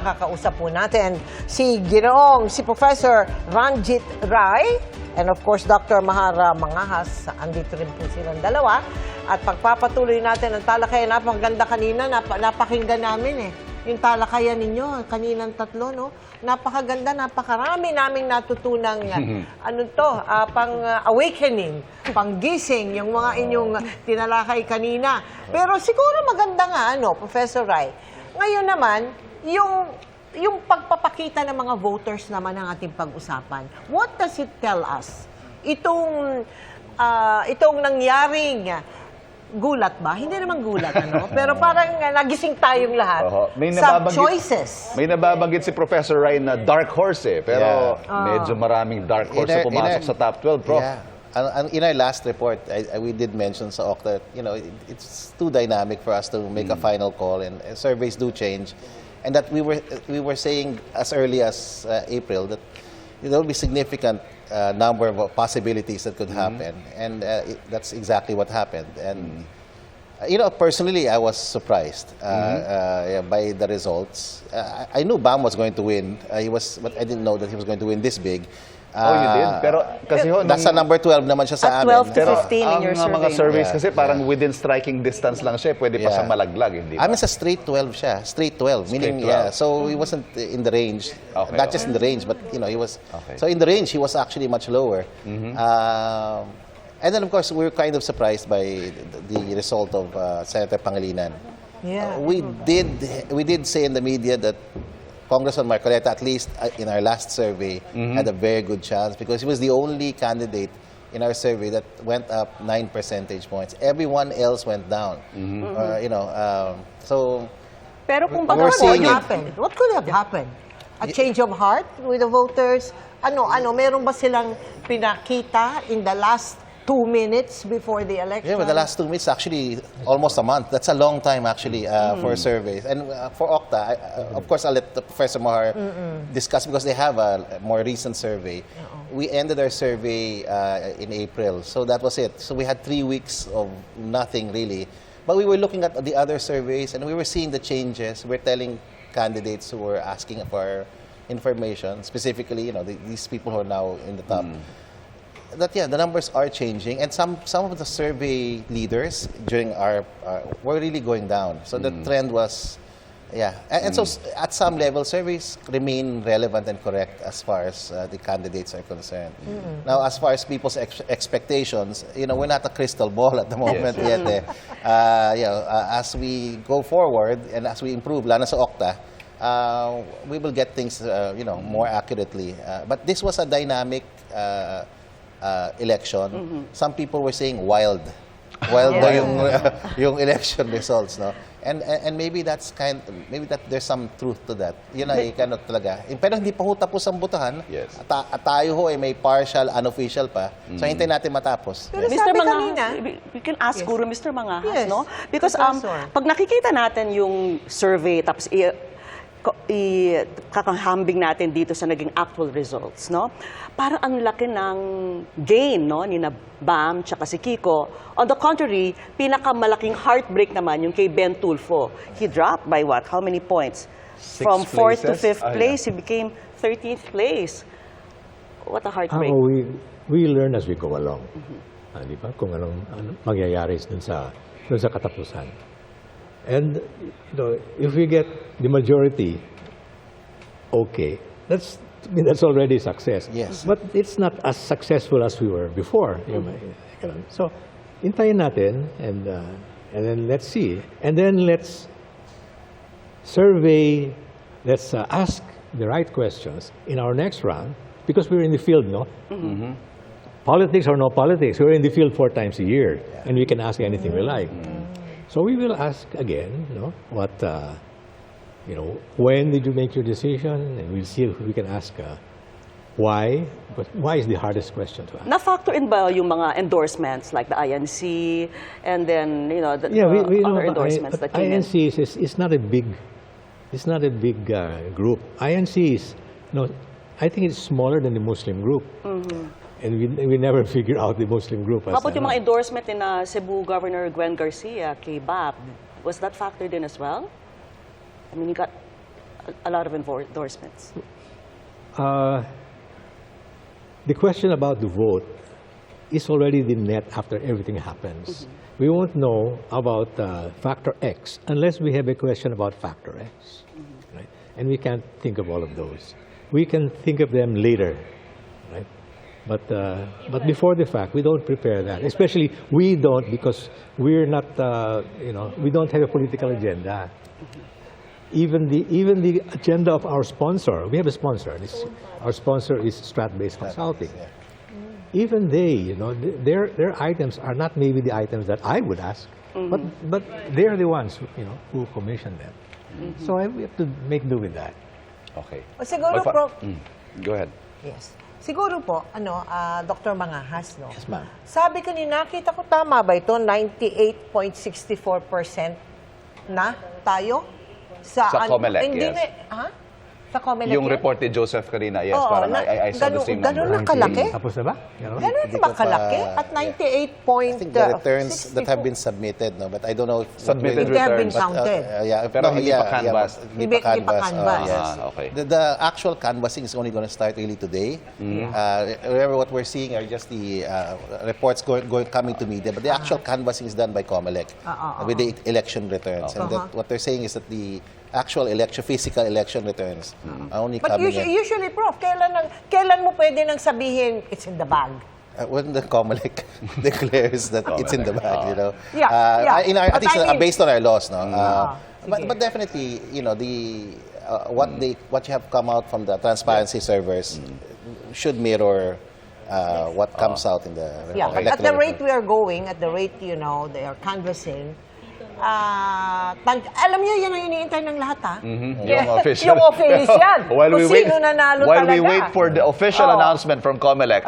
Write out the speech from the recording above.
makakausap po natin si si Professor Ranjit Rai and of course Dr. Mangahas. Andito rin po silang dalawa. At pagpapatuloy natin ang talakayan. Napakaganda kanina, napakinggan namin yung talakayan ninyo, kaninang tatlo, no? Napakaganda, napakarami naming natutunang pang-awakening, pang-gising, yung mga inyong tinalakay kanina. Pero siguro maganda nga, Professor Rai. Ngayon naman, yung pagpapakita ng mga voters naman ang ating pag-usapan. What does it tell us? Itong nangyaring gulat ba? Hindi naman gulat, Pero parang nagising tayong lahat sa choices. May nababanggit si Professor Rai na dark horse Pero medyo maraming dark horse na pumasok sa top 12, Prof. Yeah. In our last report, we did mention sa Octa, it's too dynamic for us to make a final call, and surveys do change. And that we were saying as early as April that there will be significant number of possibilities that could happen, and that's exactly what happened. And personally, I was surprised by the results. I knew Bam was going to win. But I didn't know that he was going to win this big. You did? Pero kasi nasa number 12 naman siya sa amin. 12 to 15 in your survey. Mga surveys kasi parang within striking distance lang siya. Pwede pa siyang malaglag, hindi ba? I mean, sa straight 12 siya. Straight 12. Meaning, so he wasn't in the range. Not just in the range, but, he was... So in the range, he was actually much lower. And then, of course, we were kind of surprised by the result of Senator Pangilinan. Yeah. We did say in the media that Congressman Marcoleta, at least in our last survey, had a very good chance because he was the only candidate in our survey that went up 9 percentage points. Everyone else went down. So... Pero kung what could have happened? A change of heart with the voters? Meron ba silang pinakita in the last 2 minutes before the election? Yeah, but the last 2 minutes, actually, almost a month. That's a long time, actually, for surveys. And for Octa, of course, I'll let Professor Mahar discuss because they have a more recent survey. We ended our survey in April, so that was it. So we had 3 weeks of nothing, really. But we were looking at the other surveys, and we were seeing the changes. We're telling candidates who were asking for information, specifically, these people who are now in the top, that the numbers are changing, and some of the survey leaders during our were really going down. So the trend was, and so at some level, surveys remain relevant and correct as far as the candidates are concerned. Now, as far as people's expectations, we're not a crystal ball at the moment yet. As we go forward and as we improve, lalo sa Octa, we will get things more accurately. But this was a dynamic election. Some people were saying wild daw yung election results, no? And maybe that's maybe there's some truth to that. Yun ay talaga. Pero hindi pa ho tapos ang botohan. At tayo ho ay may partial, unofficial pa. So hintayin natin matapos. Pero Mr. Mangahas, we can ask Guru Mr. Mangahas, no? Because pag nakikita natin yung survey tapos kakahambing natin dito sa naging actual results, no? Parang ang laki ng gain, no, ni na Bam tsaka si Kiko. On the contrary, pinakamalaking heartbreak naman yung kay Ben Tulfo. He dropped by what? How many points? From 4th to 5th place, he became 13th place. What a heartbreak. We learn as we go along. Di ba? Kung anong mangyayari dun sa katapusan. And if we get the majority, okay, that's already success. Yes. But it's not as successful as we were before. So, hintayin natin, and then let's see. And then let's survey, let's ask the right questions in our next round, because we're in the field, no? Politics or no politics, we're in the field 4 times a year, and we can ask anything we like. So we will ask again, what, when did you make your decision? And we'll see if we can ask why. But why is the hardest question to ask. Na-factor in ba yung mga endorsements like the INC and then, the other endorsements that came in? INC is not a big, group. INC is, I think it's smaller than the Muslim group. And we never figure out the Muslim group. How about yung mga endorsement in Cebu Governor Gwen Garcia kay BAP? Was that factored in as well? I mean, you got a lot of endorsements? The question about the vote is already the net after everything happens. We won't know about factor X unless we have a question about factor X. Right? And we can't think of all of those. We can think of them later. Right? But before the fact, we don't prepare that. Especially we don't, because we're not, we don't have a political agenda. Even the agenda of our sponsor, we have a sponsor. Our sponsor is Strat-based Consulting. Yeah. Even they, their items are not maybe the items that I would ask, but they're the ones who commission them. So we have to make do with that. Okay. O siguro, Prof. Go ahead. Yes. Siguro po, Dr. Mangahas, no? Yes, ma'am. Sabi ko nakita ko, tama ba ito? 98.64% na tayo? Sa COMELEC, hindi yes. Sa COMELEC Yung yan? report ni Joseph kanina, yes, Oo, parang I saw the same ganun number. na kalaki? Tapos na ba? Ganon? Ganun Hindi ba ko pa- kalaki? At 98 I think the returns that have been submitted, no, but I don't know if Submitted They have been returns. counted. Pero hindi pa canvas. Hindi pa canvas. Yes. Okay. The actual canvassing is only going to start really today. Remember, what we're seeing are just the reports coming to media, but the actual canvassing is done by COMELEC with the election returns. And what they're saying is that the actual physical election returns are only But coming in. usually, Prof, kailan mo pwede nang sabihin it's in the bag? When the COMELEC declares that it's in the bag, Yeah, yeah. I think But I mean- based on our laws, no. Sige. But definitely, what you have come out from the transparency servers should mirror what comes out in the Yeah, but at the electoral rate we are going, at the rate, they are canvassing, alam niyo, yan ang iniintay ng lahat, ha? Yung official. Yung official. While Kung we wait, sino nanalo while we talaga. wait for the official announcement from COMELEC,